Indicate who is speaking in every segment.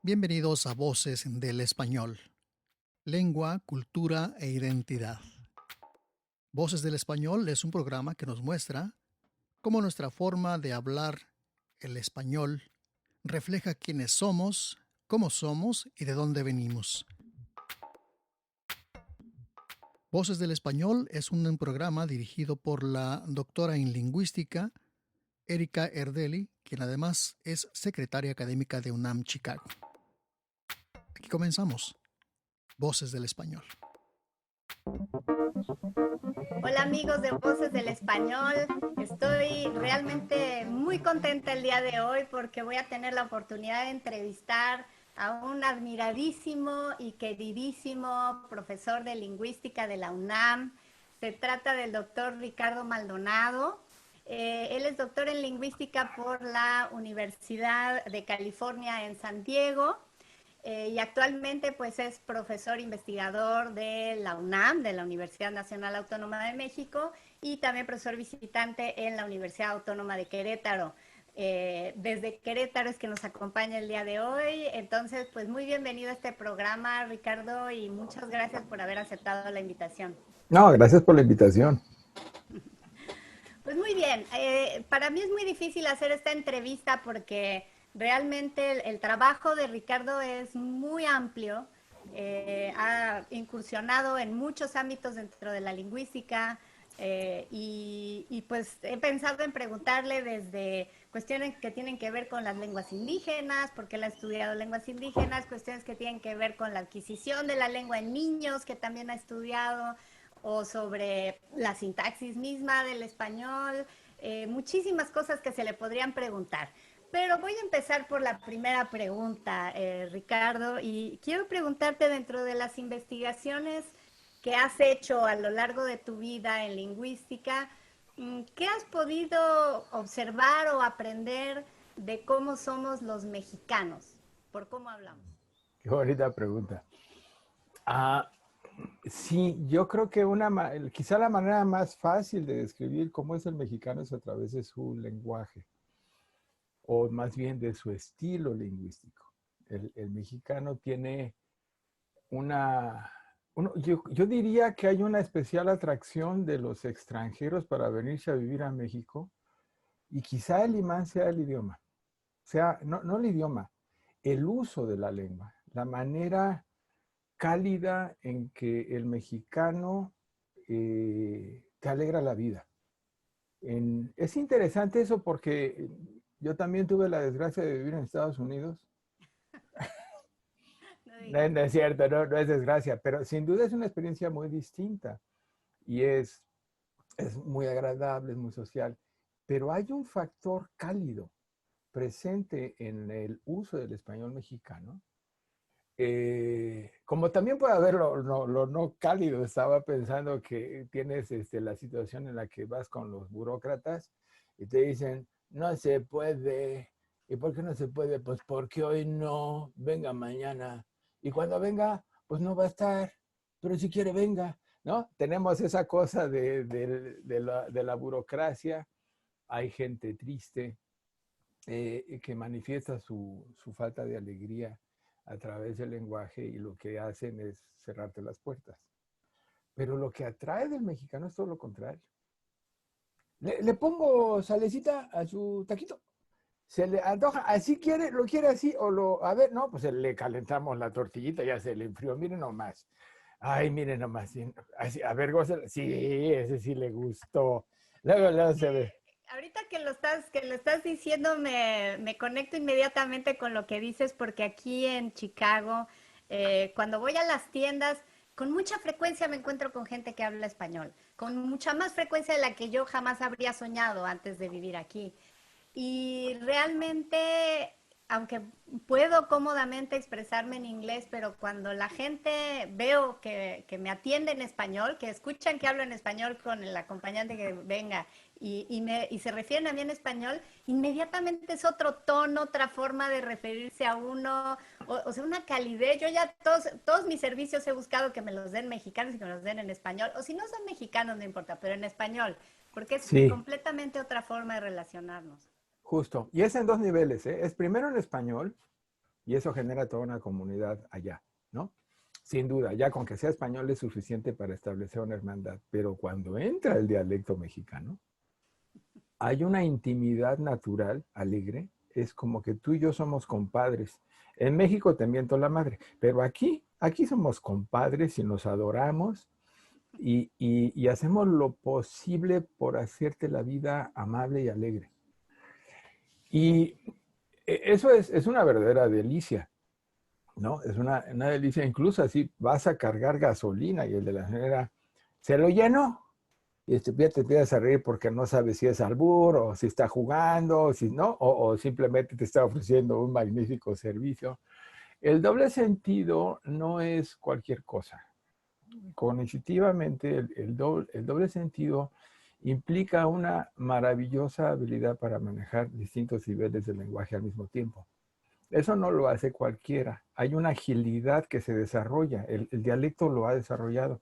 Speaker 1: Bienvenidos a Voces del Español, lengua, cultura e identidad. Voces del Español es un programa que nos muestra cómo nuestra forma de hablar el español refleja quiénes somos, cómo somos y de dónde venimos. Voces del Español es un programa dirigido por la doctora en lingüística Erika Erdeli, quien además es secretaria académica de UNAM Chicago. Aquí comenzamos. Voces del Español.
Speaker 2: Hola amigos de Voces del Español, estoy realmente muy contenta el día de hoy porque voy a tener la oportunidad de entrevistar a un admiradísimo y queridísimo profesor de lingüística de la UNAM. Se trata del doctor Ricardo Maldonado. Él es doctor en lingüística por la Universidad de California en San Diego. Y actualmente pues es profesor investigador de la UNAM, de la Universidad Nacional Autónoma de México, y también profesor visitante en la Universidad Autónoma de Querétaro. Desde Querétaro es que nos acompaña el día de hoy. Entonces, pues muy bienvenido a este programa, Ricardo, y muchas gracias por haber aceptado la invitación.
Speaker 3: No, gracias por la invitación.
Speaker 2: Pues muy bien, para mí es muy difícil hacer esta entrevista porque realmente el trabajo de Ricardo es muy amplio, ha incursionado en muchos ámbitos dentro de la lingüística y pues he pensado en preguntarle desde cuestiones que tienen que ver con las lenguas indígenas, porque él ha estudiado lenguas indígenas, cuestiones que tienen que ver con la adquisición de la lengua en niños, que también ha estudiado, o sobre la sintaxis misma del español, muchísimas cosas que se le podrían preguntar. Pero voy a empezar por la primera pregunta, Ricardo, y quiero preguntarte dentro de las investigaciones que has hecho a lo largo de tu vida en lingüística, ¿qué has podido observar o aprender de cómo somos los mexicanos? ¿Por cómo hablamos?
Speaker 3: Qué bonita pregunta. Sí, yo creo que quizá la manera más fácil de describir cómo es el mexicano es a través de su lenguaje, o más bien de su estilo lingüístico. El mexicano tiene yo diría que hay una especial atracción de los extranjeros para venirse a vivir a México, y quizá el imán sea el idioma. O sea, no el idioma, el uso de la lengua, la manera cálida en que el mexicano te alegra la vida. Es interesante eso porque yo también tuve la desgracia de vivir en Estados Unidos. No es cierto, no es desgracia, pero sin duda es una experiencia muy distinta y es muy agradable, es muy social. Pero hay un factor cálido presente en el uso del español mexicano. Como también puede haber lo no cálido. Estaba pensando que tienes la situación en la que vas con los burócratas y te dicen, no se puede. ¿Y por qué no se puede? Pues porque hoy no, venga mañana. Y cuando venga, pues no va a estar, pero si quiere venga, ¿no? Tenemos esa cosa de la burocracia. Hay gente triste que manifiesta su falta de alegría a través del lenguaje, y lo que hacen es cerrarte las puertas. Pero lo que atrae del mexicano es todo lo contrario. Le pongo salecita a su taquito. Se le antoja, así quiere, lo quiere así, a ver, no, pues le calentamos la tortillita, ya se le enfrió, miren nomás. Ay, miren nomás, así, a ver, gózala. Sí, ese sí le gustó. Luego se ve.
Speaker 2: Ahorita que lo estás diciendo, me conecto inmediatamente con lo que dices, porque aquí en Chicago, cuando voy a las tiendas, con mucha frecuencia me encuentro con gente que habla español, con mucha más frecuencia de la que yo jamás habría soñado antes de vivir aquí. Y realmente, aunque puedo cómodamente expresarme en inglés, pero cuando la gente veo que me atiende en español, que escuchan que hablo en español con el acompañante que venga y se refieren a mí en español, inmediatamente es otro tono, otra forma de referirse a uno, o sea, una calidez. Yo ya todos mis servicios he buscado que me los den mexicanos y que me los den en español, o si no son mexicanos, no importa, pero en español, porque es
Speaker 3: Sí,
Speaker 2: completamente otra forma de relacionarnos.
Speaker 3: justo. Y es en dos niveles, ¿eh? Es primero en español, Y eso genera toda una comunidad allá, ¿no? Sin duda, ya con que sea español es suficiente para establecer una hermandad. Pero cuando entra el dialecto mexicano, hay una intimidad natural, alegre. Es como que tú y yo somos compadres. En México te miento la madre, pero aquí somos compadres y nos adoramos y hacemos lo posible por hacerte la vida amable y alegre. Y eso es una verdadera delicia, ¿no? Es una delicia. Incluso así vas a cargar gasolina y el de la señora se lo llenó. Y ya te empiezas a reír porque no sabes si es albur o si está jugando, o si no, o simplemente te está ofreciendo un magnífico servicio. El doble sentido no es cualquier cosa. Cognitivamente, el doble sentido implica una maravillosa habilidad para manejar distintos niveles de lenguaje al mismo tiempo. Eso no lo hace cualquiera. Hay una agilidad que se desarrolla. El dialecto lo ha desarrollado.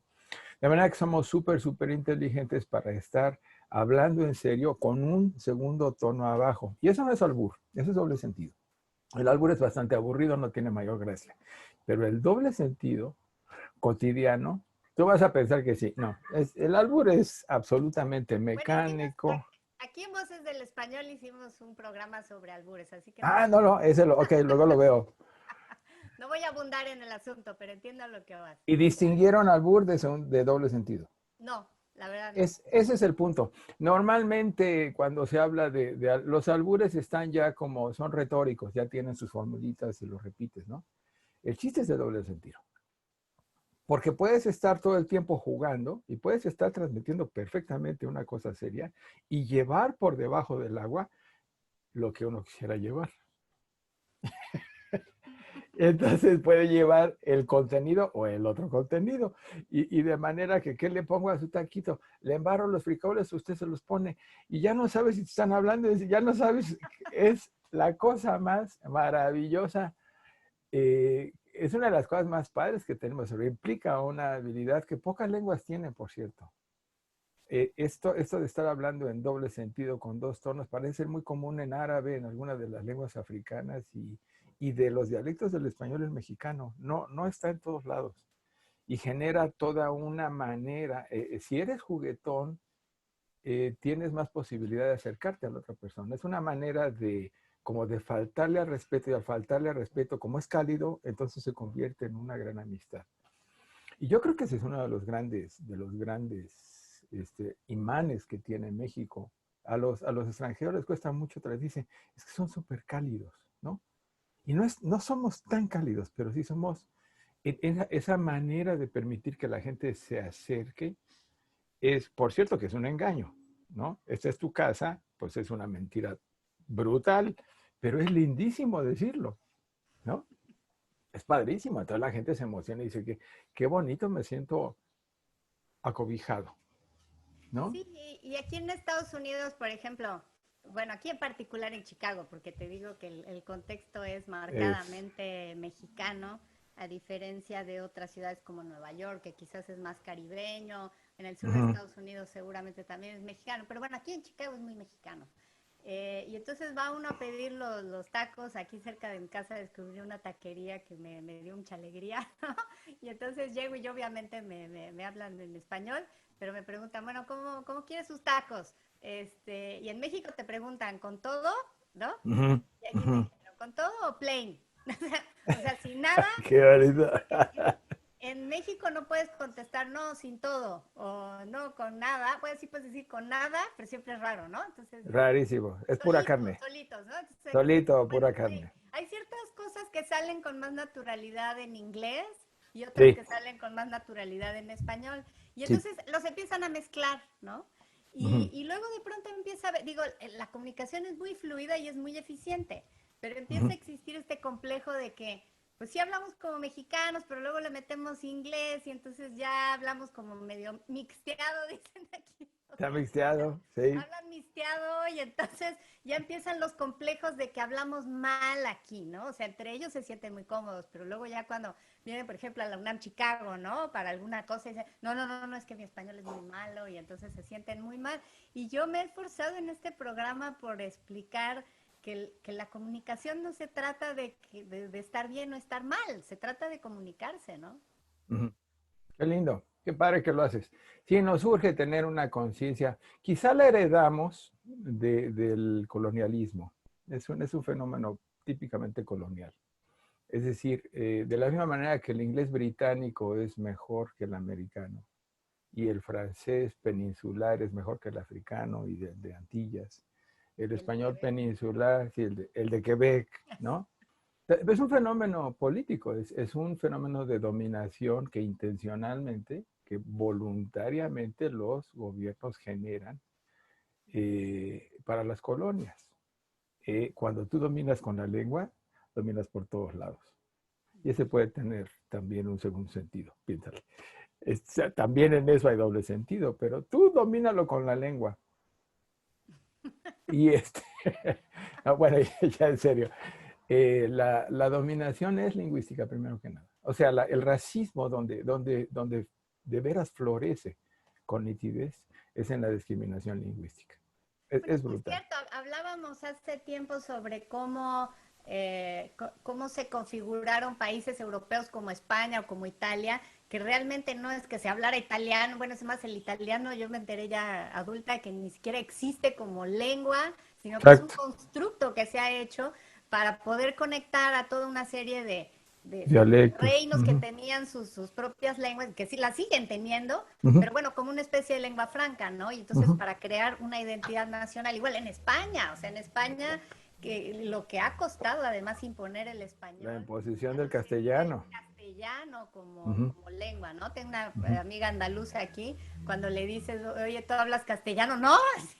Speaker 3: De manera que somos súper inteligentes para estar hablando en serio con un segundo tono abajo. Y eso no es albur, eso es doble sentido. El albur es bastante aburrido, no tiene mayor gracia. Pero el doble sentido cotidiano, tú vas a pensar que sí. No, el albur es absolutamente
Speaker 2: Bueno, es que
Speaker 3: mecánico.
Speaker 2: aquí en Voces del Español hicimos un programa sobre albures, así que
Speaker 3: Ah, no, ok, luego lo veo.
Speaker 2: no voy a abundar en el asunto, pero entiendo lo que vas.
Speaker 3: Y distinguieron albur de doble sentido.
Speaker 2: No, la verdad no.
Speaker 3: Ese es el punto. Normalmente cuando se habla los albures están ya como, son retóricos, ya tienen sus formulitas y los repites, ¿no? El chiste es de doble sentido. Porque puedes estar todo el tiempo jugando y puedes estar transmitiendo perfectamente una cosa seria y llevar por debajo del agua lo que uno quisiera llevar. Entonces puede llevar el contenido o el otro contenido. Y de manera que, ¿qué le pongo a su taquito? Le embarro los frijoles, usted se los pone. Y ya no sabes si te están hablando, ya no sabes. Es la cosa más maravillosa. Es una de las cosas más padres que tenemos. Implica una habilidad que pocas lenguas tienen, por cierto. Esto de estar hablando en doble sentido con dos tonos parece ser muy común en árabe, en algunas de las lenguas africanas y de los dialectos del español el mexicano. No está en todos lados y genera toda una manera. Si eres juguetón, tienes más posibilidad de acercarte a la otra persona. Es una manera como de faltarle al respeto, y al faltarle al respeto, como es cálido, entonces se convierte en una gran amistad. Y yo creo que ese es uno de los grandes imanes que tiene México. A los extranjeros les cuesta mucho dicen, es que son súper cálidos, ¿no? Y no somos tan cálidos, pero sí somos esa manera de permitir que la gente se acerque. Por cierto, que es un engaño, ¿no? Esta es tu casa, pues es una mentira brutal, pero es lindísimo decirlo, ¿no? Es padrísimo. Entonces la gente se emociona y dice que qué bonito me siento acobijado, ¿no?
Speaker 2: Sí, y aquí en Estados Unidos, por ejemplo, bueno, aquí en particular en Chicago, porque te digo que el contexto es marcadamente mexicano, a diferencia de otras ciudades como Nueva York, que quizás es más caribeño, en el sur de Estados Unidos seguramente también es mexicano, pero bueno, aquí en Chicago es muy mexicano. Y entonces va uno a pedir los tacos. Aquí cerca de mi casa descubrí una taquería que me dio mucha alegría, ¿no? Y entonces llego y obviamente me hablan en español, pero me preguntan, bueno, ¿cómo quieres sus tacos? Y en México te preguntan, ¿con todo? ¿No? Y aquí me dijeron, ¿con todo o plain? O sea, sin nada.
Speaker 3: Qué bonito.
Speaker 2: En México no puedes contestar no sin todo o no con nada. Pues sí puedes decir con nada, pero siempre es raro, ¿no? Entonces,
Speaker 3: Rarísimo. Es pura carne.
Speaker 2: solitos, ¿no? Entonces,
Speaker 3: Solito,
Speaker 2: bueno,
Speaker 3: pura carne.
Speaker 2: hay ciertas cosas que salen con más naturalidad en inglés y otras
Speaker 3: Sí,
Speaker 2: que salen con más naturalidad en español. Y
Speaker 3: sí.
Speaker 2: entonces los empiezan a mezclar, ¿no?
Speaker 3: Ujú.
Speaker 2: Y luego de pronto empieza a ver, digo, la comunicación es muy fluida y es muy eficiente, pero empieza a
Speaker 3: Ujú.
Speaker 2: existir este complejo de que pues sí hablamos como mexicanos, pero luego le metemos inglés y entonces ya hablamos como medio mixteado, dicen aquí. O
Speaker 3: Está
Speaker 2: sea,
Speaker 3: mixteado, sí.
Speaker 2: hablan mixteado y entonces ya empiezan los complejos de que hablamos mal aquí, ¿no? O sea, entre ellos se sienten muy cómodos, pero luego ya cuando vienen, por ejemplo, a la UNAM Chicago, ¿no? Para alguna cosa, dicen, no, es que mi español es muy malo y entonces se sienten muy mal. Y yo me he esforzado en este programa por explicar que la comunicación no se trata de estar bien o estar mal, se trata de comunicarse, ¿no?
Speaker 3: Ujú. Qué lindo, qué padre que lo haces. Sí, nos urge tener una conciencia. Quizá la heredamos del colonialismo. Es un fenómeno típicamente colonial. Es decir, de la misma manera que el inglés británico es mejor que el americano y el francés peninsular es mejor que el africano y de Antillas, el
Speaker 2: Y el de
Speaker 3: español
Speaker 2: Quebec.
Speaker 3: peninsular, sí, el de Quebec, ¿no? Es un fenómeno político, es un fenómeno de dominación que intencionalmente, que voluntariamente los gobiernos generan para las colonias. Cuando tú dominas con la lengua, dominas por todos lados. Y ese puede tener también un segundo sentido, piénsalo. También en eso hay doble sentido, pero tú domínalo con la lengua. Y bueno, ya en serio, la dominación es lingüística primero que nada. O sea, el racismo donde de veras florece con nitidez es en la discriminación lingüística.
Speaker 2: Porque
Speaker 3: Es
Speaker 2: sí es
Speaker 3: brutal.
Speaker 2: cierto, hablábamos hace tiempo sobre cómo se configuraron países europeos como España o como Italia, que realmente no es que se hablara italiano, bueno, es más el italiano, yo me enteré ya adulta que ni siquiera existe como lengua, sino que es un
Speaker 3: Exacto.
Speaker 2: constructo que se ha hecho para poder conectar a toda una serie de
Speaker 3: Dialectos.
Speaker 2: reinos que tenían sus propias lenguas, que sí las siguen teniendo,
Speaker 3: Ujú,
Speaker 2: pero bueno, como una especie de lengua franca, ¿no? Y entonces
Speaker 3: ujú.
Speaker 2: para crear una identidad nacional, igual en España, o sea, en España, que lo que ha costado además imponer el
Speaker 3: La
Speaker 2: español,
Speaker 3: imposición
Speaker 2: ya
Speaker 3: del
Speaker 2: no sería el
Speaker 3: castellano.
Speaker 2: castellano como,
Speaker 3: Ujú,
Speaker 2: como lengua, ¿no? Tengo una
Speaker 3: ujú.
Speaker 2: amiga andaluza aquí, cuando le dices, oye, ¿tú hablas castellano? No,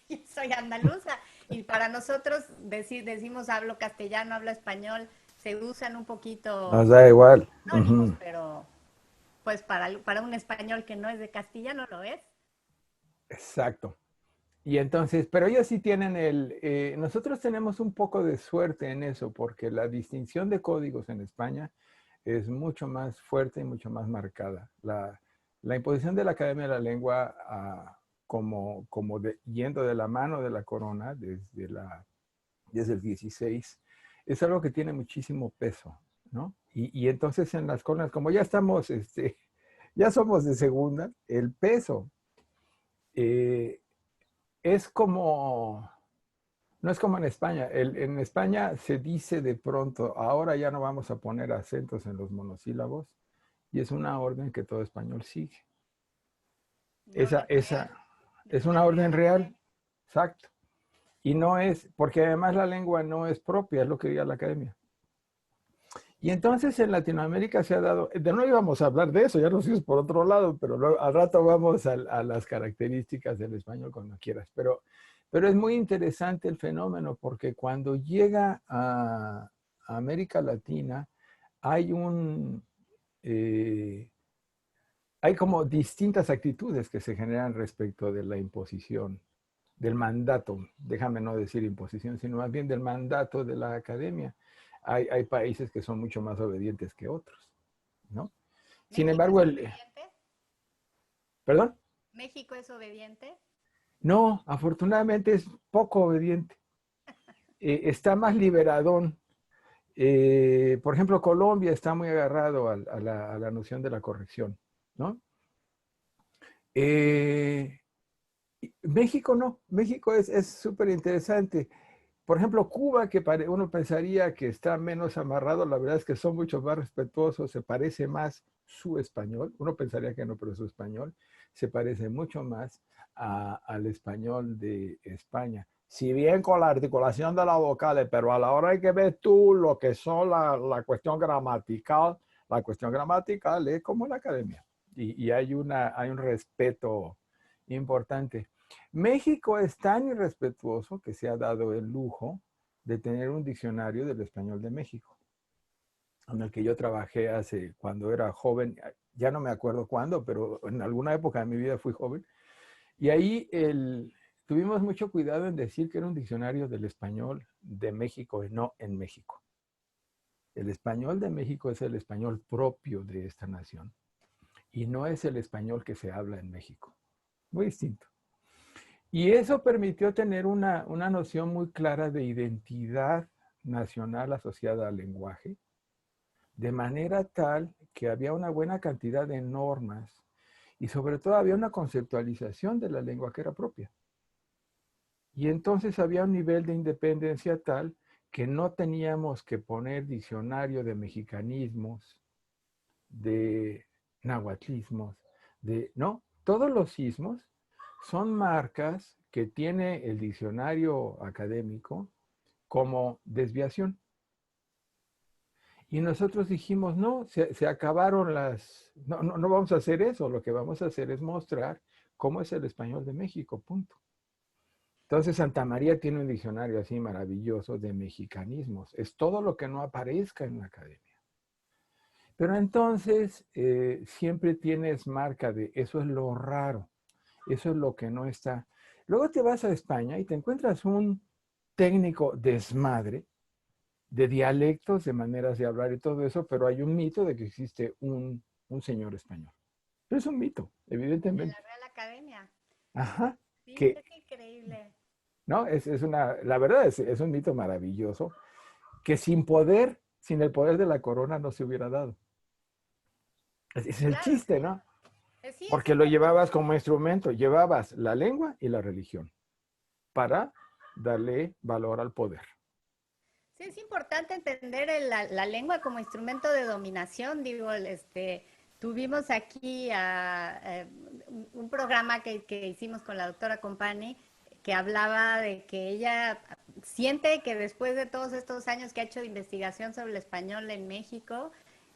Speaker 2: yo soy andaluza. Y para nosotros decimos hablo castellano, hablo español, se usan un
Speaker 3: Nos
Speaker 2: poquito
Speaker 3: da igual.
Speaker 2: anónimos,
Speaker 3: Ujú.
Speaker 2: pero pues para un español que no es de castellano lo es.
Speaker 3: Exacto. Y entonces, pero ellos sí tienen nosotros tenemos un poco de suerte en eso, porque la distinción de códigos en España es mucho más fuerte y mucho más marcada. La imposición de la Academia de la Lengua, yendo de la mano de la corona desde el 16, es algo que tiene muchísimo peso, ¿no? Y entonces en las coronas, como ya estamos, ya somos de segunda, el peso eh, es como no es como en España. En España se dice de pronto, ahora ya no vamos a poner acentos en los monosílabos, y es una orden que todo español sigue.
Speaker 2: Una
Speaker 3: Esa,
Speaker 2: orden real
Speaker 3: esa
Speaker 2: de
Speaker 3: es
Speaker 2: la
Speaker 3: una orden
Speaker 2: Real
Speaker 3: real,
Speaker 2: Academia.
Speaker 3: exacto. Y no es, porque además la lengua no es propia, es lo que diga la academia. Y entonces en Latinoamérica se ha dado, de no íbamos a hablar de eso, ya nos fuimos por otro lado, pero luego, al rato vamos a las características del español cuando quieras. Pero es muy interesante el fenómeno porque cuando llega a América Latina hay eh, hay como distintas actitudes que se generan respecto de la imposición, del mandato, déjame no decir imposición, sino más bien del mandato de la academia. Hay países que son mucho más obedientes que otros, ¿no? Sin
Speaker 2: ¿México es
Speaker 3: embargo,
Speaker 2: obediente?
Speaker 3: ¿perdón?
Speaker 2: ¿México es obediente?
Speaker 3: No, afortunadamente es poco obediente. Está más liberadón. Por ejemplo, Colombia está muy agarrado a la noción de la corrección, ¿no? Eh, México no, México es súper interesante. Por ejemplo, Cuba, que uno pensaría que está menos amarrado, la verdad es que son mucho más respetuosos, se parece más su español, uno pensaría que no, pero su español se parece mucho más al español de España. Si bien con la articulación de las vocales, pero a la hora de que ves tú lo que son la cuestión gramatical es como en la academia. Y hay un respeto importante. México es tan irrespetuoso que se ha dado el lujo de tener un diccionario del español de México, en el que yo trabajé cuando era joven, ya no me acuerdo cuándo, pero en alguna época de mi vida fui joven, y ahí tuvimos mucho cuidado en decir que era un diccionario del español de México y no en México. El español de México es el español propio de esta nación y no es el español que se habla en México. Muy distinto. Y eso permitió tener una noción muy clara de identidad nacional asociada al lenguaje, de manera tal que había una buena cantidad de normas y sobre todo había una conceptualización de la lengua que era propia. Y entonces había un nivel de independencia tal que no teníamos que poner diccionario de mexicanismos, de nahuatlismos, no, todos los ismos son marcas que tiene el diccionario académico como desviación. Y nosotros dijimos, no, se acabaron no vamos a hacer eso, lo que vamos a hacer es mostrar cómo es el español de México, punto. Entonces Santa María tiene un diccionario así maravilloso de mexicanismos, es todo lo que no aparezca en la academia. Pero entonces siempre tienes marca de eso es lo raro, eso es lo que no está. Luego te vas a España y te encuentras un técnico desmadre de dialectos, de maneras de hablar y todo eso, pero hay un mito de que existe un señor español. Pero es un mito,
Speaker 2: En
Speaker 3: evidentemente.
Speaker 2: la Real Academia.
Speaker 3: Ajá,
Speaker 2: Sí,
Speaker 3: que,
Speaker 2: es increíble.
Speaker 3: ¿no? La verdad es un mito maravilloso que sin el poder de la corona no se hubiera dado. Es el
Speaker 2: Claro,
Speaker 3: chiste, ¿no?
Speaker 2: sí, es
Speaker 3: Porque lo llevabas como instrumento, llevabas la lengua y la religión para darle valor al poder.
Speaker 2: sí, es importante entender la lengua como instrumento de dominación. Digo, tuvimos aquí un programa que hicimos con la doctora Compani que hablaba de que ella siente que después de todos estos años que ha hecho de investigación sobre el español en México,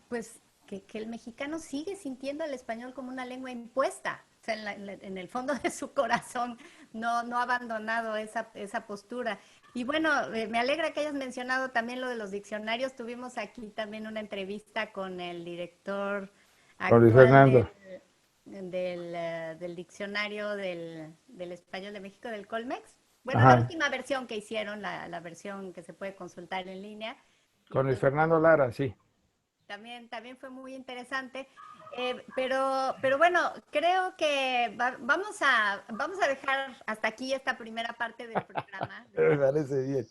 Speaker 2: pues que el mexicano sigue sintiendo el español como una lengua impuesta. O sea, en el fondo de su corazón no ha abandonado esa postura. Y bueno, me alegra que hayas mencionado también lo de los diccionarios. Tuvimos aquí también una entrevista con el director
Speaker 3: Con Luis
Speaker 2: actual
Speaker 3: Fernando.
Speaker 2: del diccionario del español de México, del Colmex. Bueno, la
Speaker 3: Ajá.
Speaker 2: última versión que hicieron, la versión que se puede consultar en línea. Y
Speaker 3: Con Luis
Speaker 2: pues
Speaker 3: Fernando Lara, sí.
Speaker 2: también fue muy interesante. Pero bueno, creo que vamos a dejar hasta aquí esta primera parte del programa.
Speaker 3: Me parece bien.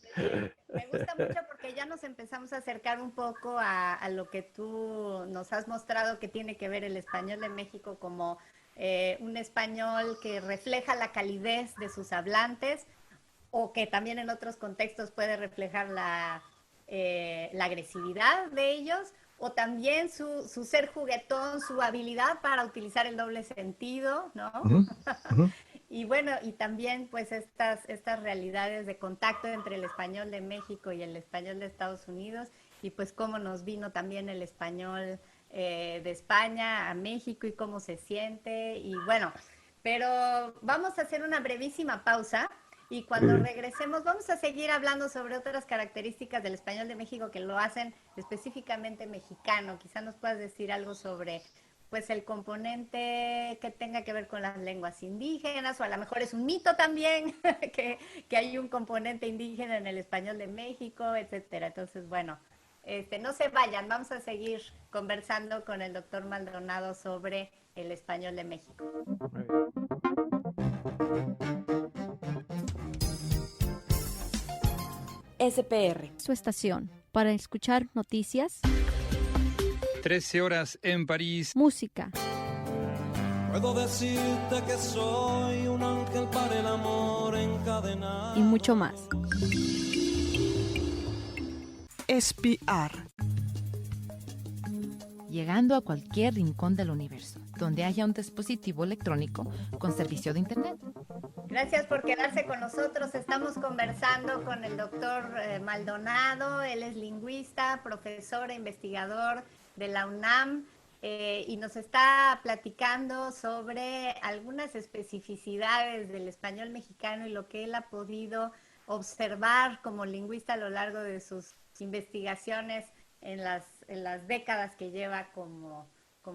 Speaker 2: Me gusta mucho porque ya nos empezamos a acercar un poco a lo que tú nos has mostrado que tiene que ver el español de México como un español que refleja la calidez de sus hablantes o que también en otros contextos puede reflejar la agresividad de ellos, o también su ser juguetón, su habilidad para utilizar el doble sentido, ¿no?
Speaker 3: Ujú, ujú.
Speaker 2: Y bueno, y también pues estas realidades de contacto entre el español de México y el español de Estados Unidos, y pues cómo nos vino también el español de España a México y cómo se siente, y bueno, pero vamos a hacer una brevísima pausa. Y cuando
Speaker 3: Sí.
Speaker 2: regresemos vamos a seguir hablando sobre otras características del español de México que lo hacen específicamente mexicano. Quizá nos puedas decir algo sobre pues el componente que tenga que ver con las lenguas indígenas, o a lo mejor es un mito también, que hay un componente indígena en el español de México, etcétera. Entonces, bueno, no se vayan, vamos a seguir conversando con el doctor Maldonado sobre el español de México.
Speaker 3: Muy bien.
Speaker 4: SPR, su estación, para escuchar noticias,
Speaker 5: 13 horas en París.
Speaker 4: música,
Speaker 6: Puedo decirte que soy un ángel para el amor encadenado.
Speaker 4: y mucho más.
Speaker 7: Espiar.
Speaker 8: Llegando a cualquier rincón del universo, donde haya un dispositivo electrónico con servicio de Internet.
Speaker 2: Gracias por quedarse con nosotros. Estamos conversando con el doctor Maldonado. Él es lingüista, profesor e investigador de la UNAM y nos está platicando sobre algunas especificidades del español mexicano y lo que él ha podido observar como lingüista a lo largo de sus investigaciones en las décadas que lleva como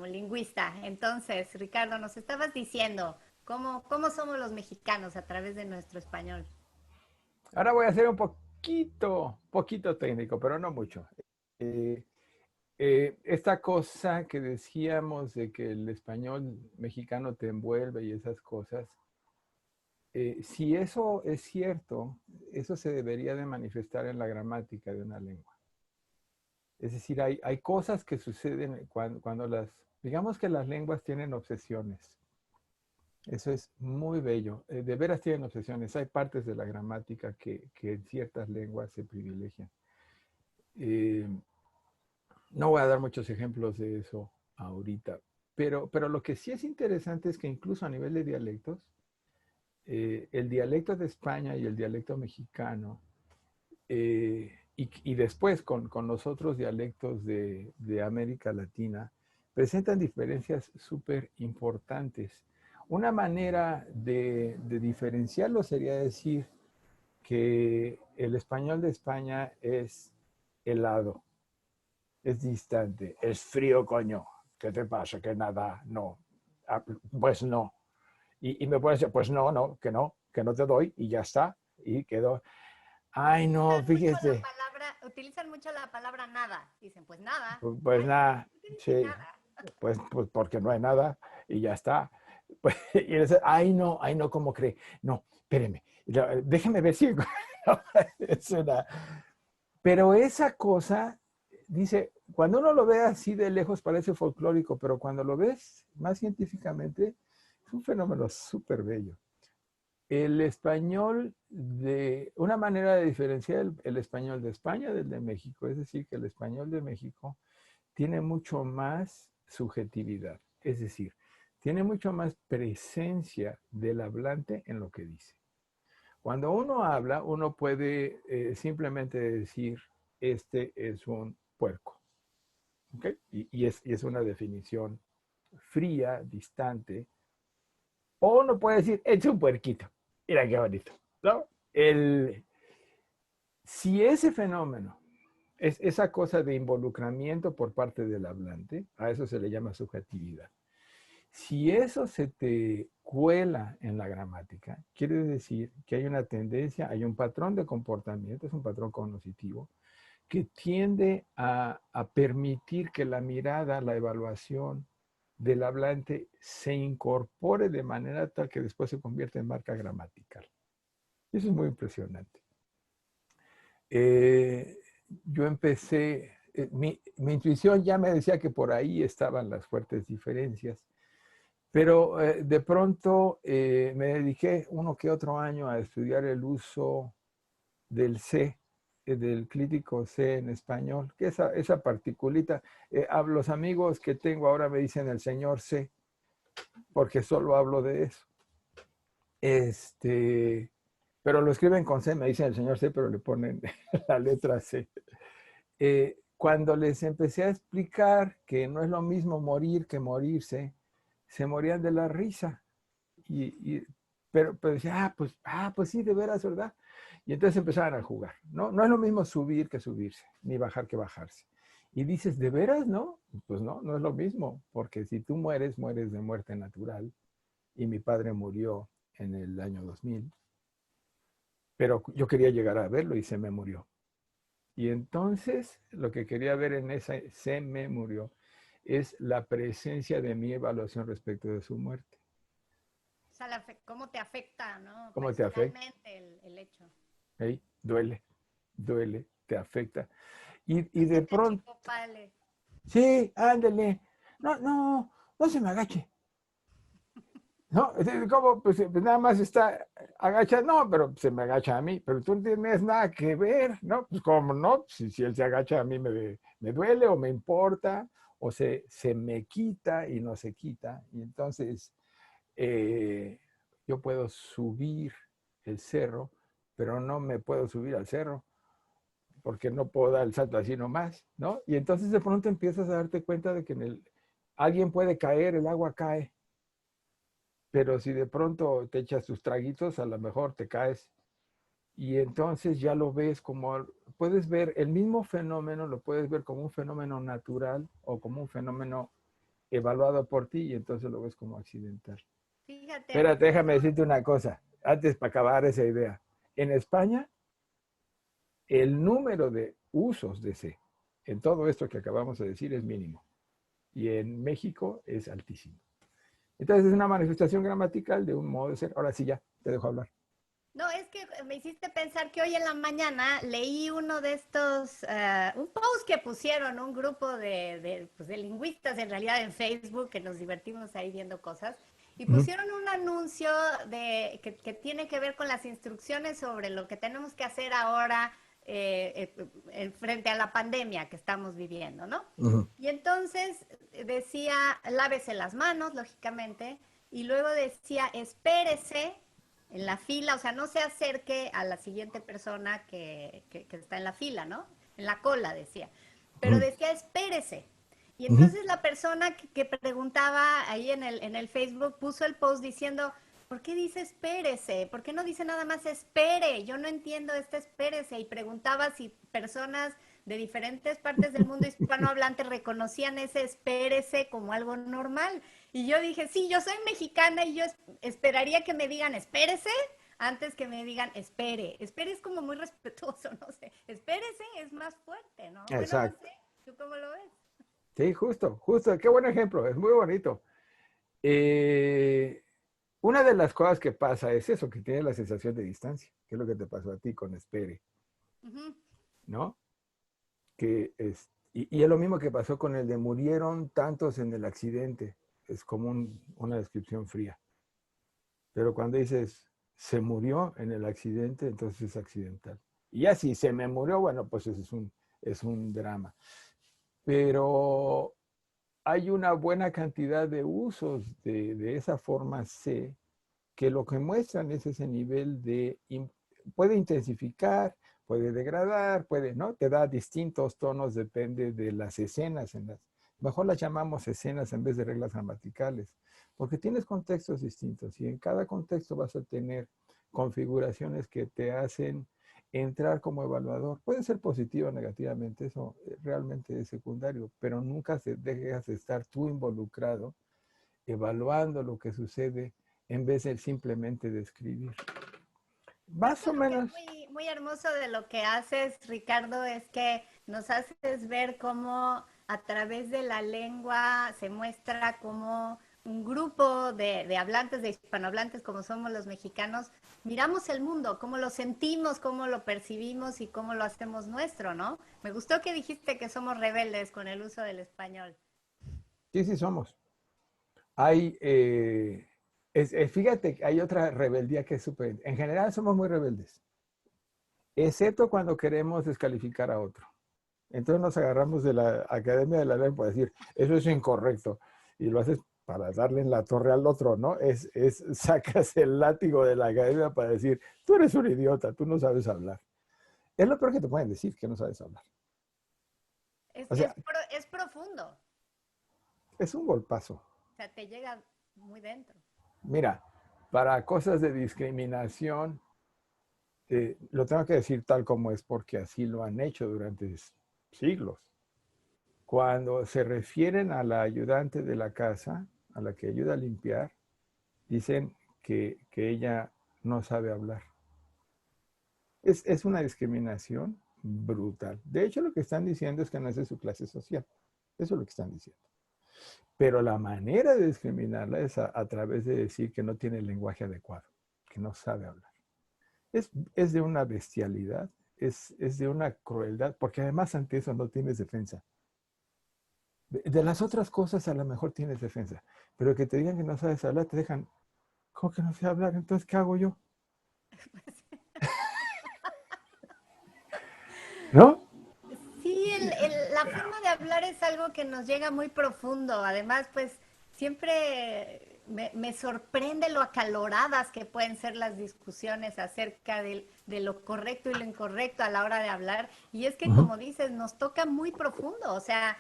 Speaker 2: lingüista. Entonces, Ricardo, nos estabas diciendo cómo somos los mexicanos a través de nuestro español.
Speaker 3: Ahora voy a ser un poquito técnico, pero no mucho. Esta cosa que decíamos de que el español mexicano te envuelve y esas cosas, Si eso es cierto, eso se debería de manifestar en la gramática de una lengua. Es decir, hay cosas que suceden cuando digamos que las lenguas tienen obsesiones. Eso es muy bello. De veras tienen obsesiones. Hay partes de la gramática que en ciertas lenguas se privilegian. No voy a dar muchos ejemplos de eso ahorita, pero lo que sí es interesante es que incluso a nivel de dialectos, el dialecto de España y el dialecto mexicano, y después con los otros dialectos de América Latina, presentan diferencias súper importantes. Una manera de diferenciarlo sería decir que el español de España es helado, es distante, es frío, coño. ¿Qué te pasa? Que nada, no. Ah, pues no. Y me puede decir, pues no, que no te doy y ya está. Y quedó. Ay, no, fíjese.
Speaker 2: Utilizan mucho la palabra nada. Dicen, pues nada.
Speaker 3: Pues
Speaker 2: Ay,
Speaker 3: nada,
Speaker 2: ¿por qué dicen
Speaker 3: sí.
Speaker 2: nada?
Speaker 3: Pues porque no hay nada y ya está. Pues, y dice, ay, no, ¿cómo cree? No, espéreme. Déjeme ver si... es una... Pero esa cosa, dice, cuando uno lo ve así de lejos parece folclórico, pero cuando lo ves más científicamente, es un fenómeno súper bello. El español una manera de diferenciar el español de España del de México, es decir, que el español de México tiene mucho más subjetividad, es decir, tiene mucho más presencia del hablante en lo que dice. Cuando uno habla, uno puede simplemente decir, este es un puerco. ¿Okay? Y es una definición fría, distante. O uno puede decir, es un puerquito. Mira qué bonito. ¿No? Si ese fenómeno es esa cosa de involucramiento por parte del hablante, a eso se le llama subjetividad. Si eso se te cuela en la gramática, quiere decir que hay una tendencia, hay un patrón de comportamiento, es un patrón cognoscitivo, que tiende a permitir que la mirada, la evaluación del hablante se incorpore de manera tal que después se convierte en marca gramatical. Eso es muy impresionante. Yo empecé, mi intuición ya me decía que por ahí estaban las fuertes diferencias, pero de pronto me dediqué uno que otro año a estudiar el uso del C, del clítico C en español, que esa particulita, a los amigos que tengo ahora me dicen el señor C, porque solo hablo de eso. Pero lo escriben con C, me dicen el señor C, pero le ponen la letra C. Cuando les empecé a explicar que no es lo mismo morir que morirse, se morían de la risa. Pero decía, pues sí, de veras, ¿verdad? Y entonces empezaron a jugar, ¿no? No es lo mismo subir que subirse, ni bajar que bajarse. Y dices, ¿de veras, no? Pues no es lo mismo, porque si tú mueres, mueres de muerte natural. Y mi padre murió en el año 2000. Pero yo quería llegar a verlo y se me murió. Y entonces lo que quería ver en ese se me murió es la presencia de mi evaluación respecto de su muerte.
Speaker 2: O sea, cómo te afecta, ¿no?
Speaker 3: ¿Cómo te afecta?
Speaker 2: El hecho.
Speaker 3: ¿Sí? Duele, te afecta. Y de pronto... Sí, ándale. No se me agache. No, ¿cómo? Pues nada más está agachado. No, pero se me agacha a mí. Pero tú no tienes nada que ver, ¿no? Pues cómo no, si él se agacha a mí me duele o me importa, o se me quita y no se quita. Y entonces yo puedo subir el cerro, pero no me puedo subir al cerro, porque no puedo dar el salto así nomás, ¿no? Y entonces de pronto empiezas a darte cuenta de que alguien puede caer, el agua cae. Pero si de pronto te echas tus traguitos, a lo mejor te caes. Y entonces ya lo ves como, puedes ver el mismo fenómeno, lo puedes ver como un fenómeno natural o como un fenómeno evaluado por ti y entonces lo ves como accidental.
Speaker 2: Fíjate.
Speaker 3: Espérate, déjame decirte una cosa, antes para acabar esa idea. En España, el número de usos de C en todo esto que acabamos de decir es mínimo. Y en México es altísimo. Entonces es una manifestación gramatical de un modo de ser. Ahora sí, ya te dejo hablar.
Speaker 2: No, es que me hiciste pensar que hoy en la mañana leí uno de estos, un post que pusieron un grupo pues de lingüistas en realidad en Facebook, que nos divertimos ahí viendo cosas, y pusieron un anuncio que tiene que ver con las instrucciones sobre lo que tenemos que hacer ahora frente a la pandemia que estamos viviendo, ¿no? Y entonces decía, lávese las manos, lógicamente, y luego decía, espérese en la fila, o sea, no se acerque a la siguiente persona que está en la fila, ¿no? En la cola, decía. Pero decía, espérese. Y entonces la persona que preguntaba ahí en el Facebook puso el post diciendo, ¿por qué dice espérese? ¿Por qué no dice nada más espere? Yo no entiendo este espérese. Y preguntaba si personas de diferentes partes del mundo hispanohablante reconocían ese espérese como algo normal. Y yo dije, sí, yo soy mexicana y yo esperaría que me digan espérese antes que me digan espere. Espere es como muy respetuoso, no sé. Espérese es más fuerte, ¿no?
Speaker 3: Exacto.
Speaker 2: Bueno, no sé, ¿tú cómo lo ves?
Speaker 3: Sí, justo. Qué buen ejemplo, es muy bonito. Una de las cosas que pasa es eso, que tienes la sensación de distancia, que es lo que te pasó a ti con espere, ¿no? Y es lo mismo que pasó con el de murieron tantos en el accidente. Es como una descripción fría. Pero cuando dices se murió en el accidente, entonces es accidental. Y ya si se me murió, bueno, pues es un drama. Pero hay una buena cantidad de usos de esa forma C que lo que muestran es ese nivel puede intensificar, puede degradar, ¿no? Te da distintos tonos, depende de las escenas. Mejor las llamamos escenas en vez de reglas gramaticales, porque tienes contextos distintos y en cada contexto vas a tener configuraciones que te hacen entrar como evaluador. Puede ser positivo o negativamente, eso realmente es secundario, pero nunca dejas de estar tú involucrado evaluando lo que sucede en vez de simplemente describir. Más o menos.
Speaker 2: Lo que es muy, muy hermoso de lo que haces, Ricardo, es que nos haces ver cómo a través de la lengua se muestra cómo un grupo de hablantes, de hispanohablantes como somos los mexicanos, miramos el mundo, cómo lo sentimos, cómo lo percibimos y cómo lo hacemos nuestro, ¿no? Me gustó que dijiste que somos rebeldes con el uso del español.
Speaker 3: Sí, somos. Fíjate, hay otra rebeldía que es súper... En general somos muy rebeldes, excepto cuando queremos descalificar a otro. Entonces nos agarramos de la Academia de la Lengua para decir, eso es incorrecto, y lo haces para darle en la torre al otro, ¿no? Sacas el látigo de la Academia para decir, tú eres un idiota, tú no sabes hablar. Es lo peor que te pueden decir, que no sabes hablar.
Speaker 2: Es profundo.
Speaker 3: Es un golpazo.
Speaker 2: O sea, te llega muy dentro.
Speaker 3: Mira, para cosas de discriminación, lo tengo que decir tal como es porque así lo han hecho durante siglos. Cuando se refieren a la ayudante de la casa, a la que ayuda a limpiar, dicen que ella no sabe hablar. Es una discriminación brutal. De hecho, lo que están diciendo es que no es de su clase social. Eso es lo que están diciendo. Pero la manera de discriminarla es a través de decir que no tiene el lenguaje adecuado, que no sabe hablar. Es de una bestialidad, es de una crueldad, porque además ante eso no tienes defensa. De las otras cosas a lo mejor tienes defensa, pero que te digan que no sabes hablar, te dejan, ¿cómo que no sé hablar? Entonces, ¿qué hago yo? ¿No?
Speaker 2: Sí, la forma de hablar es algo que nos llega muy profundo. Además, pues siempre me sorprende lo acaloradas que pueden ser las discusiones acerca de lo correcto y lo incorrecto a la hora de hablar. Y es que, como dices, nos toca muy profundo. O sea,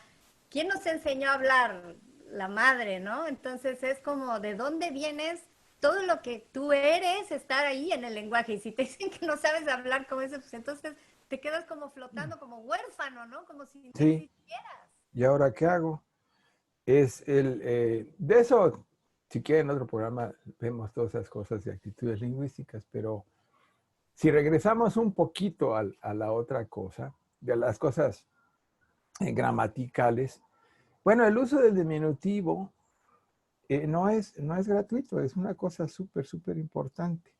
Speaker 2: ¿quién nos enseñó a hablar? La madre, ¿no? Entonces es como, ¿de dónde vienes? Todo lo que tú eres está ahí en el lenguaje. Y si te dicen que no sabes hablar como eso, pues entonces te quedas como flotando, como huérfano, ¿no? Como si no existieras.
Speaker 3: ¿Y ahora qué hago? De eso, si quieren, en otro programa vemos todas esas cosas de actitudes lingüísticas, pero si regresamos un poquito a la otra cosa, de las cosas gramaticales, bueno, el uso del diminutivo no es gratuito, es una cosa súper, súper importante.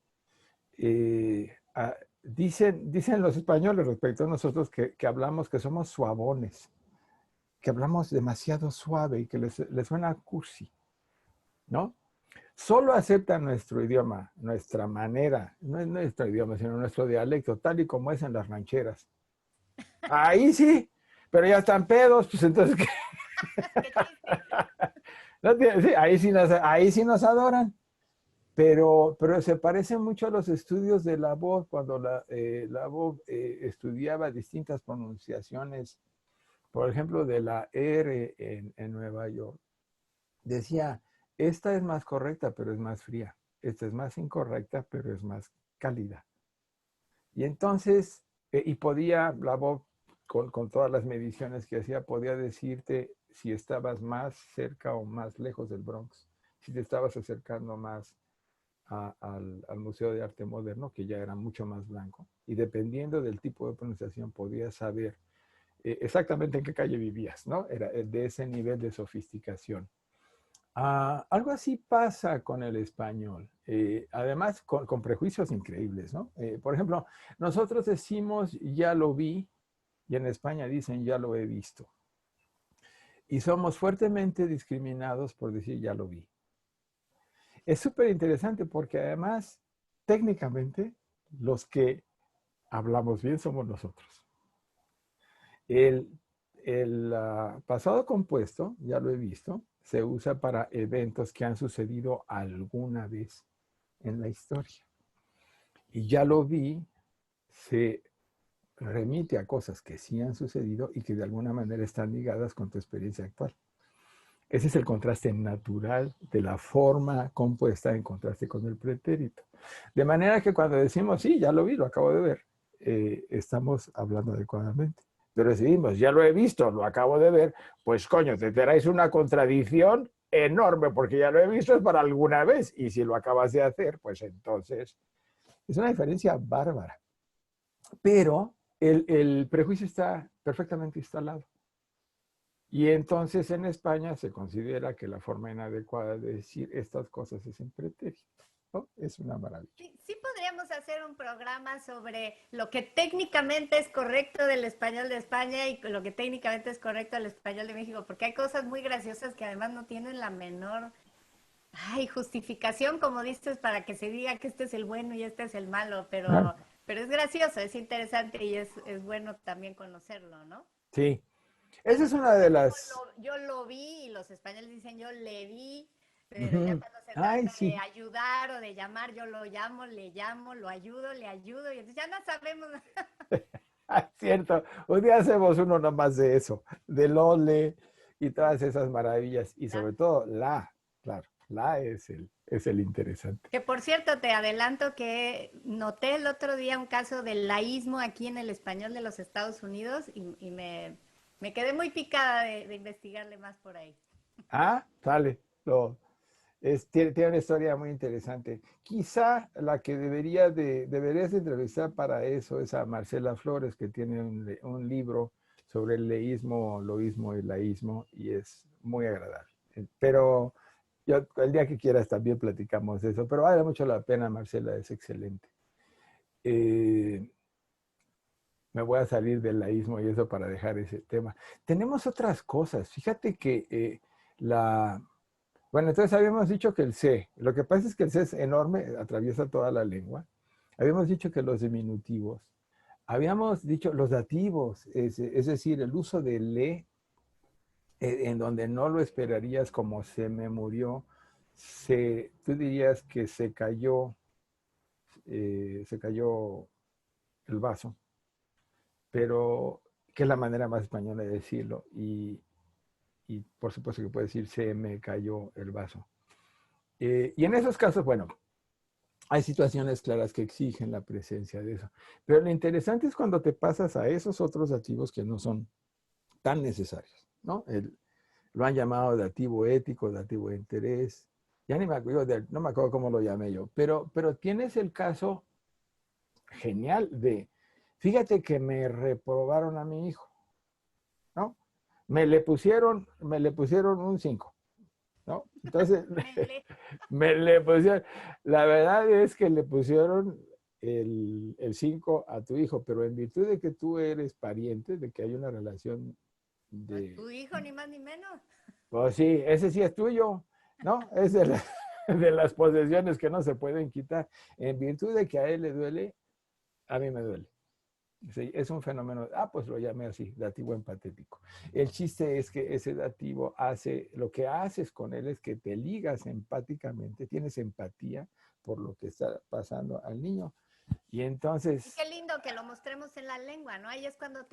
Speaker 3: dicen los españoles respecto a nosotros que hablamos, que somos suavones, que hablamos demasiado suave y que les suena cursi, ¿no? Solo aceptan nuestro idioma, nuestra manera, no es nuestro idioma, sino nuestro dialecto, tal y como es en las rancheras. Ahí sí, pero ya están pedos, pues entonces, ¿qué? No, sí, ahí sí nos adoran. Pero se parece mucho a los estudios de la voz, cuando la voz estudiaba distintas pronunciaciones, por ejemplo, de la R en Nueva York. Decía, esta es más correcta, pero es más fría. Esta es más incorrecta, pero es más cálida. Y entonces, y podía, la voz, con todas las mediciones que hacía, podía decirte si estabas más cerca o más lejos del Bronx, si te estabas acercando más al Museo de Arte Moderno, que ya era mucho más blanco, y dependiendo del tipo de pronunciación podías saber exactamente en qué calle vivías, ¿no? Era de ese nivel de sofisticación. Algo así pasa con el español, además con prejuicios increíbles, ¿no? Por ejemplo, nosotros decimos ya lo vi, y en España dicen ya lo he visto. Y somos fuertemente discriminados por decir ya lo vi. Es súper interesante porque además, técnicamente, los que hablamos bien somos nosotros. El pasado compuesto, ya lo he visto, se usa para eventos que han sucedido alguna vez en la historia. Y ya lo vi, se remite a cosas que sí han sucedido y que de alguna manera están ligadas con tu experiencia actual. Ese es el contraste natural de la forma compuesta en contraste con el pretérito. De manera que cuando decimos, sí, ya lo vi, lo acabo de ver, estamos hablando adecuadamente. Pero si decimos, ya lo he visto, lo acabo de ver, pues coño, te traes una contradicción enorme, porque ya lo he visto es para alguna vez, y si lo acabas de hacer, pues entonces es una diferencia bárbara. Pero el prejuicio está perfectamente instalado. Y entonces en España se considera que la forma inadecuada de decir estas cosas es en pretérito, ¿no? Es una maravilla.
Speaker 2: Sí podríamos hacer un programa sobre lo que técnicamente es correcto del español de España y lo que técnicamente es correcto del español de México, porque hay cosas muy graciosas que además no tienen la menor justificación, como dices, para que se diga que este es el bueno y este es el malo, pero es gracioso, es interesante y es bueno también conocerlo, ¿no?
Speaker 3: Sí. Esa es una de las...
Speaker 2: Yo lo vi y los españoles dicen yo le vi, pero ya cuando se trata de ayudar o de llamar, yo lo llamo, le llamo, lo ayudo, le ayudo, y entonces ya no sabemos.
Speaker 3: Cierto, un día hacemos uno nomás de eso, del ole y todas esas maravillas, y sobre todo claro, la es el interesante.
Speaker 2: Que por cierto, te adelanto que noté el otro día un caso del laísmo aquí en el español de los Estados Unidos y me quedé muy picada de investigarle más por ahí.
Speaker 3: Sale. Tiene una historia muy interesante. Quizá la que deberías de entrevistar para eso es a Marcela Flores, que tiene un libro sobre el leísmo, loísmo y laísmo, y es muy agradable. Pero yo, el día que quieras también platicamos de eso, pero vale mucho la pena, Marcela, es excelente. Me voy a salir del laísmo y eso para dejar ese tema. Tenemos otras cosas. Fíjate que bueno, entonces habíamos dicho que el C, lo que pasa es que el C es enorme, atraviesa toda la lengua. Habíamos dicho que los diminutivos. Habíamos dicho los dativos, es decir, el uso de le, en donde no lo esperarías, como se me murió, tú dirías que se cayó el vaso, pero que es la manera más española de decirlo, y por supuesto que puede decir se me cayó el vaso. Y en esos casos, bueno, hay situaciones claras que exigen la presencia de eso. Pero lo interesante es cuando te pasas a esos otros dativos que no son tan necesarios, ¿no? Lo han llamado dativo ético, dativo de interés. Ya ni me acuerdo, no me acuerdo cómo lo llamé yo. Pero tienes el caso genial de, fíjate que me reprobaron a mi hijo, ¿no? Me le pusieron un 5, ¿no? Entonces, me le pusieron, la verdad es que le pusieron el 5 a tu hijo, pero en virtud de que tú eres pariente, de que hay una relación de...
Speaker 2: Tu hijo, ni más ni menos.
Speaker 3: Pues sí, ese sí es tuyo, ¿no? Es de las posesiones que no se pueden quitar. En virtud de que a él le duele, a mí me duele. Sí, es un fenómeno, pues lo llamé así, dativo empatético. El chiste es que ese dativo lo que haces con él es que te ligas empáticamente, tienes empatía por lo que está pasando al niño. Y entonces...
Speaker 2: Qué lindo que lo mostremos en la lengua, ¿no? Ahí es cuando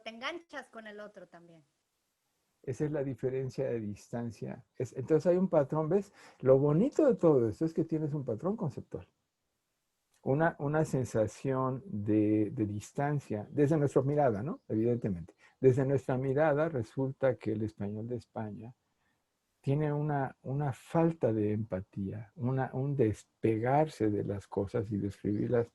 Speaker 2: te enganchas con el otro también.
Speaker 3: Esa es la diferencia de distancia. Entonces hay un patrón, ¿ves? Lo bonito de todo esto es que tienes un patrón conceptual. Una sensación de distancia desde nuestra mirada, ¿no? Evidentemente. Desde nuestra mirada resulta que el español de España tiene una falta de empatía, un despegarse de las cosas y describirlas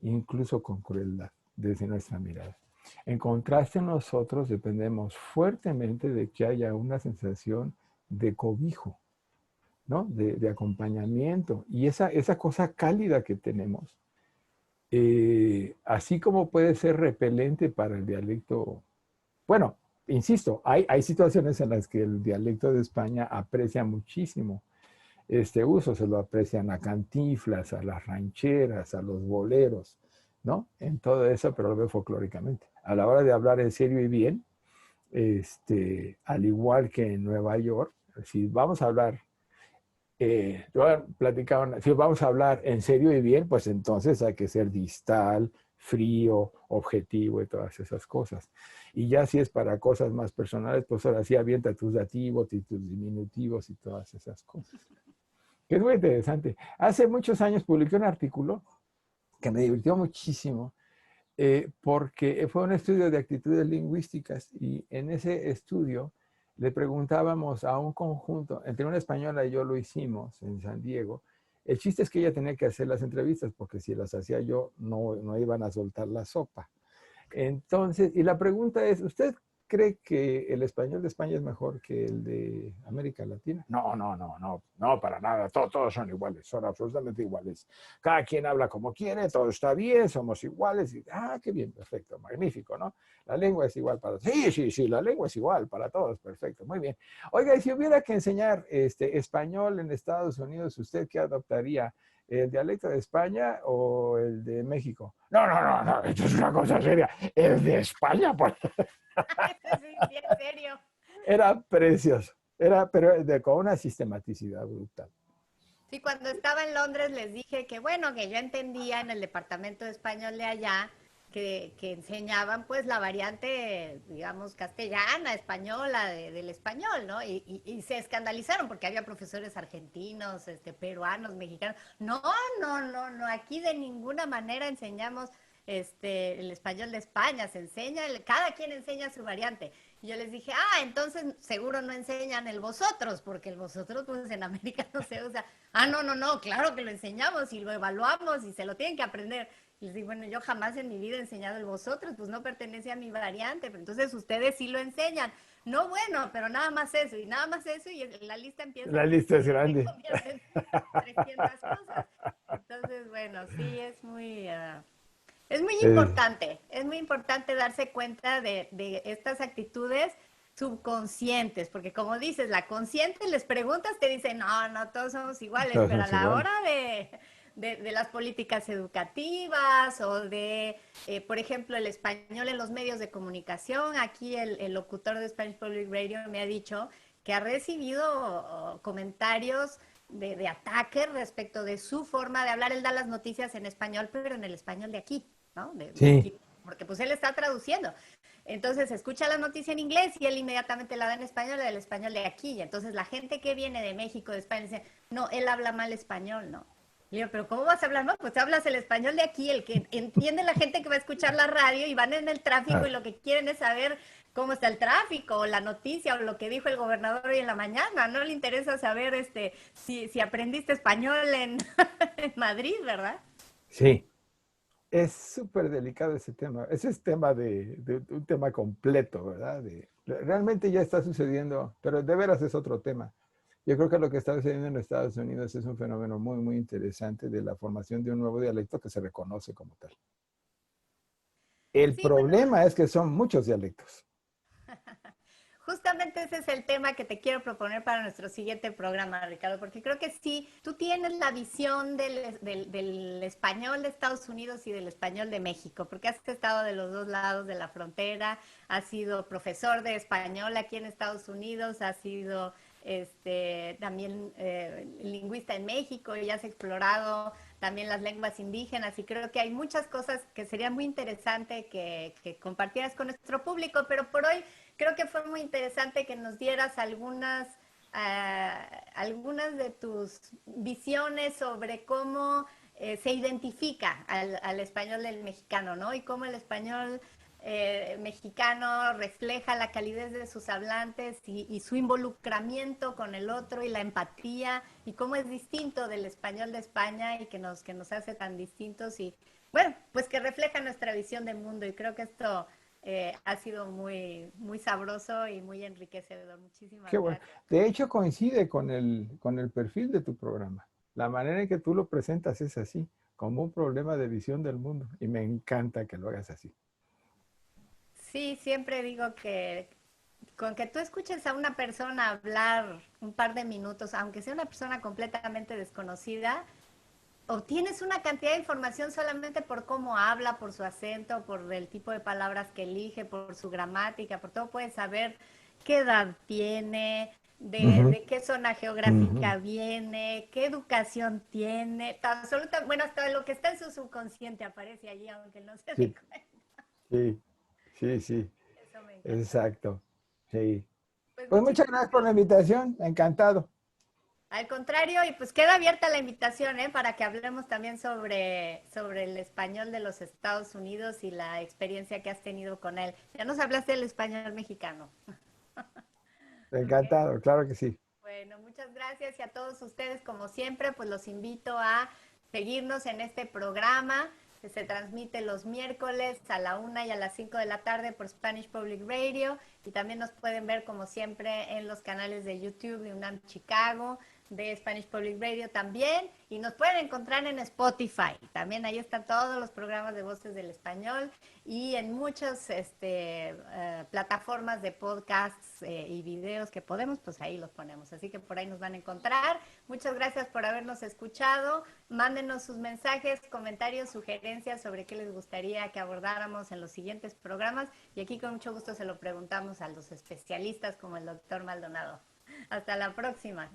Speaker 3: incluso con crueldad desde nuestra mirada. En contraste, nosotros dependemos fuertemente de que haya una sensación de cobijo, ¿no? De acompañamiento. Y esa cosa cálida que tenemos, así como puede ser repelente para el dialecto, bueno, insisto, hay situaciones en las que el dialecto de España aprecia muchísimo este uso, se lo aprecian a Cantinflas, a las rancheras, a los boleros, ¿no? En todo eso, pero lo veo folclóricamente. A la hora de hablar en serio y bien, al igual que en Nueva York, si vamos a hablar, yo platicaba, si vamos a hablar en serio y bien, pues entonces hay que ser distal, frío, objetivo y todas esas cosas. Y ya si es para cosas más personales, pues ahora sí avienta tus dativos y tus diminutivos y todas esas cosas. Que es muy interesante. Hace muchos años publiqué un artículo que me divirtió muchísimo, porque fue un estudio de actitudes lingüísticas y en ese estudio le preguntábamos a un conjunto, entre una española y yo lo hicimos en San Diego. El chiste es que ella tenía que hacer las entrevistas porque si las hacía yo no iban a soltar la sopa. Entonces, y la pregunta es, ¿usted cree que el español de España es mejor que el de América Latina? No, para nada, todos son iguales, son absolutamente iguales. Cada quien habla como quiere, todo está bien, somos iguales. Qué bien, perfecto, magnífico, ¿no? La lengua es igual para todos. Sí, la lengua es igual para todos, perfecto, muy bien. Oiga, y si hubiera que enseñar español en Estados Unidos, ¿usted qué adoptaría? ¿El dialecto de España o el de México? No, esto es una cosa seria. El de España, por...
Speaker 2: Sí, en serio.
Speaker 3: Era precioso, pero con una sistematicidad brutal.
Speaker 2: Sí, cuando estaba en Londres les dije que bueno, que yo entendía en el departamento de español de allá que enseñaban pues la variante, digamos, castellana, española del español, ¿no? Y se escandalizaron porque había profesores argentinos, peruanos, mexicanos. No, aquí de ninguna manera enseñamos el español de España, se enseña, cada quien enseña su variante. Y yo les dije, entonces seguro no enseñan el vosotros, porque el vosotros pues en América no se usa. No, claro que lo enseñamos y lo evaluamos y se lo tienen que aprender. Y les digo, bueno, yo jamás en mi vida he enseñado el vosotros, pues no pertenece a mi variante, pero entonces ustedes sí lo enseñan. No, bueno, pero nada más eso, y la lista empieza.
Speaker 3: La lista es grande.
Speaker 2: 300 cosas. Entonces, bueno, sí, es muy... Es muy importante darse cuenta de estas actitudes subconscientes, porque como dices, la consciente les preguntas, te dicen, no, todos somos iguales,
Speaker 3: Todos
Speaker 2: pero a
Speaker 3: somos
Speaker 2: la
Speaker 3: iguales.
Speaker 2: hora de las políticas educativas o por ejemplo, el español en los medios de comunicación, aquí el locutor de Spanish Public Radio me ha dicho que ha recibido comentarios de ataque respecto de su forma de hablar. Él da las noticias en español, pero en el español de aquí, ¿no?
Speaker 3: Sí.
Speaker 2: Aquí, porque pues él está traduciendo. Entonces escucha la noticia en inglés y él inmediatamente la da en español, del español de aquí. Y entonces la gente que viene de México, de España, dice, no, él habla mal español, ¿no? Le digo, pero ¿cómo vas a hablar mal? Pues hablas el español de aquí, el que entiende la gente que va a escuchar la radio y van en el tráfico y lo que quieren es saber cómo está el tráfico, o la noticia, o lo que dijo el gobernador hoy en la mañana. No le interesa saber si aprendiste español en Madrid, ¿verdad?
Speaker 3: Sí. Es súper delicado ese tema. Ese es tema de un tema completo, ¿verdad? Realmente ya está sucediendo, pero de veras es otro tema. Yo creo que lo que está sucediendo en Estados Unidos es un fenómeno muy, muy interesante de la formación de un nuevo dialecto que se reconoce como tal. El
Speaker 2: Sí, bueno,
Speaker 3: problema es que son muchos dialectos.
Speaker 2: justamente ese es el tema que te quiero proponer para nuestro siguiente programa, Ricardo, porque creo que sí, tú tienes la visión del español de Estados Unidos y del español de México, porque has estado de los dos lados de la frontera, has sido profesor de español aquí en Estados Unidos, has sido también lingüista en México y has explorado también las lenguas indígenas y creo que hay muchas cosas que sería muy interesante que compartieras con nuestro público, pero por hoy creo que fue muy interesante que nos dieras algunas de tus visiones sobre cómo se identifica al español del mexicano, ¿no? Y cómo el español mexicano refleja la calidez de sus hablantes y su involucramiento con el otro y la empatía y cómo es distinto del español de España y que nos hace tan distintos y bueno, pues que refleja nuestra visión del mundo y creo que esto ha sido muy, muy sabroso y muy enriquecedor. Muchísimas
Speaker 3: Qué bueno.
Speaker 2: gracias.
Speaker 3: De hecho, coincide con el perfil de tu programa. La manera en que tú lo presentas es así, como un problema de visión del mundo. Y me encanta que lo hagas así.
Speaker 2: Sí, siempre digo que con que tú escuches a una persona hablar un par de minutos, aunque sea una persona completamente desconocida, obtienes una cantidad de información solamente por cómo habla, por su acento, por el tipo de palabras que elige, por su gramática, por todo puedes saber qué edad tiene,
Speaker 3: Ujú,
Speaker 2: de qué zona
Speaker 3: ujú.
Speaker 2: geográfica viene, qué educación tiene, absoluta, bueno, hasta lo que está en su subconsciente aparece allí, aunque no se dé
Speaker 3: Sí,
Speaker 2: cuenta.
Speaker 3: sí, sí, sí,
Speaker 2: Eso me encanta.
Speaker 3: exacto. Sí.
Speaker 2: Pues
Speaker 3: Pues muchas
Speaker 2: muchísimas
Speaker 3: gracias por la
Speaker 2: gracias.
Speaker 3: invitación. Encantado.
Speaker 2: Al contrario, y pues queda abierta la invitación, para que hablemos también sobre el español de los Estados Unidos y la experiencia que has tenido con él. Ya nos hablaste del español mexicano. ¿Ok?
Speaker 3: Encantado, claro que sí.
Speaker 2: Bueno, muchas gracias y a todos ustedes, como siempre, pues los invito a seguirnos en este programa que se transmite los miércoles a la 1 y a las 5 de la tarde por Spanish Public Radio y también nos pueden ver como siempre en los canales de YouTube de UNAM Chicago, de Spanish Public Radio también y nos pueden encontrar en Spotify. También ahí están todos los programas de Voces del Español y en muchas plataformas de podcasts y videos que podemos, pues ahí los ponemos. Así que por ahí nos van a encontrar. Muchas gracias por habernos escuchado. Mándenos sus mensajes, comentarios, sugerencias sobre qué les gustaría que abordáramos en los siguientes programas y aquí con mucho gusto se lo preguntamos a los especialistas como el doctor Maldonado. Hasta la próxima.